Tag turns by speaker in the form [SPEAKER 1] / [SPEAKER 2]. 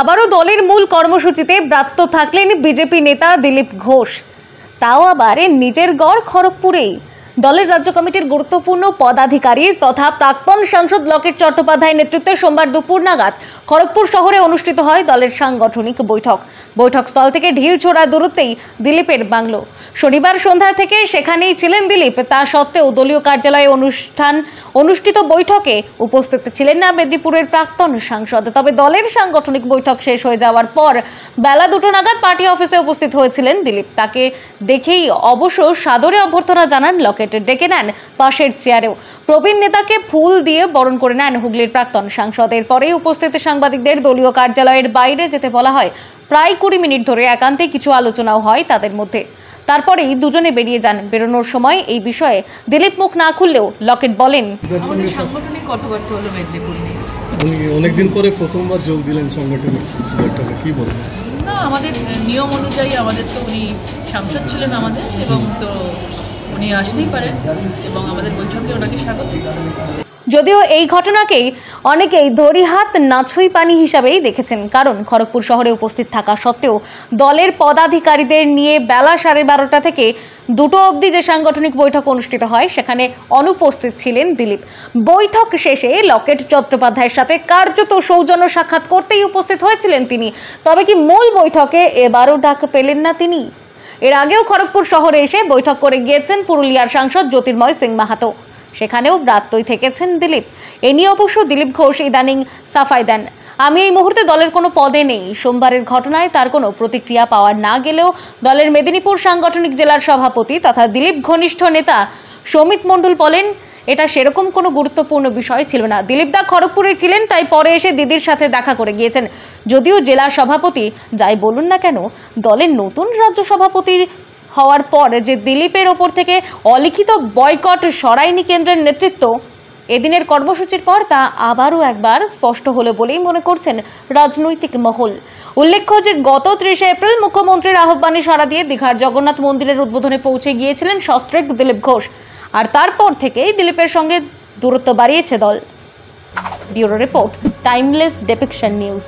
[SPEAKER 1] আবারও দলের মূল কর্মসূচিতে ব্রাত্য থাকলেন বিজেপি নেতা দিলীপ ঘোষ। তাও আবার নিজের গড় খড়গপুরেই। দলের রাজ্য কমিটির গুরুত্বপূর্ণ পদাধিকারী তথা প্রাক্তন সাংসদ লকেট চট্টোপাধ্যায়ের নেতৃত্বে সোমবার দুপুর নাগাদ খড়গপুর শহরে অনুষ্ঠিত হয় দলের সাংগঠনিক বৈঠকস্থল থেকে ঢিলছোড়া দূরত্বেই দিলীপের বাংলো। শনিবার সন্ধ্যা থেকে সেখানেই ছিলেন দিলীপ। তা সত্ত্বেও দলীয় কার্যালয়ে অনুষ্ঠিত বৈঠকে উপস্থিত ছিলেন না মেদিনীপুরের প্রাক্তন সাংসদ। তবে দলের সাংগঠনিক বৈঠক শেষ হয়ে যাওয়ার পর বেলা 2টো নাগাদ পার্টি অফিসে উপস্থিত হয়েছিলেন দিলীপ। তাকে দেখেই অবশ্য সাদরে অভ্যর্থনা জানান লকেট। ডেকে নেন পাশের চেয়ারেও। প্রবীণ নেতাকে ফুল দিয়ে বরণ করে নেন হুগলির প্রাক্তন সাংসদ। এরপরেই উপস্থিত সাংবাদিকদের দলীয় কার্যালয়ের বাইরে যেতে বলা হয়। প্রায় 20 মিনিট ধরে একান্তে কিছু আলোচনাও হয় তাদের মধ্যে। তারপরেই দুজনে বেরিয়ে যান। বেরোনোর সময় এই বিষয়ে দিলীপ মুখ না খুললেও লকেট বলেন,
[SPEAKER 2] আমাদের সাংগঠনিক কথাবার্তা হলো মেদিনীপুর নিয়ে।
[SPEAKER 3] উনি অনেকদিন পরে প্রথমবার যোগ দিলেন সাংগঠনিক বৈঠকে, কি বলবেন?
[SPEAKER 2] না, আমাদের নিয়ম অনুযায়ী আমাদের তো উনি সাংসদ ছিলেন আমাদের, এবং তো উনি আসতেই পারেন এবং আমাদের বৈঠকে ওনাকে স্বাগত।
[SPEAKER 1] যদিও এই ঘটনাকেই অনেকেই ধরিহাত নাছুই পানি হিসাবেই দেখেছেন, কারণ খড়গপুর শহরে উপস্থিত থাকা সত্ত্বেও দলের পদাধিকারীদের নিয়ে বেলা 12:30 থেকে 2টো অবধি যে সাংগঠনিক বৈঠক অনুষ্ঠিত হয় সেখানে অনুপস্থিত ছিলেন দিলীপ। বৈঠক শেষে লকেট চট্টোপাধ্যায়ের সাথে কার্যত সৌজন্য সাক্ষাৎ করতেই উপস্থিত হয়েছিলেন তিনি। তবে কি মূল বৈঠকে এবারও ডাক পেলেন না তিনি? এর আগেও খড়গপুর শহরে এসে বৈঠক করে গিয়েছেন পুরুলিয়ার সাংসদ জ্যোতির্ময় সিং মাহাতো। সেখানেও ব্রাত্যই থেকেছেন দিলীপ। এ নিয়ে অবশ্য দিলীপ ঘোষ ইদানিং সাফাই দেন, আমি এই মুহূর্তে দলের কোনো পদে নেই। সোমবারের ঘটনায় তার কোনো প্রতিক্রিয়া পাওয়া না গেলেও দলের মেদিনীপুর সাংগঠনিক জেলার সভাপতি তথা দিলীপ ঘনিষ্ঠ নেতা সমিত মণ্ডল বলেন, এটা সেরকম কোনো গুরুত্বপূর্ণ বিষয় ছিল না। দিলীপ দা খড়গপুরে ছিলেন, তাই পরে এসে দিদির সাথে দেখা করে গিয়েছেন। যদিও জেলা সভাপতি যাই বলুন না কেন, দলের নতুন রাজ্য সভাপতি হওয়ার পর যে দিলীপের ওপর থেকে অলিখিত বয়কট সরায়নি কেন্দ্রের নেতৃত্ব, এদিনের কর্মসূচির পর তা আবারও একবার স্পষ্ট হলো বলেই মনে করছেন রাজনৈতিক মহল। উল্লেখ্য যে গত 30 এপ্রিল মুখ্যমন্ত্রীর আহ্বানে সাড়া দিয়ে দীঘার জগন্নাথ মন্দিরের উদ্বোধনে পৌঁছে গিয়েছিলেন সস্ত্রীক দিলীপ ঘোষ। আর তারপর থেকেই দিলীপের সঙ্গে দূরত্ব বাড়িয়েছে দল। Bureau report, timeless depiction news.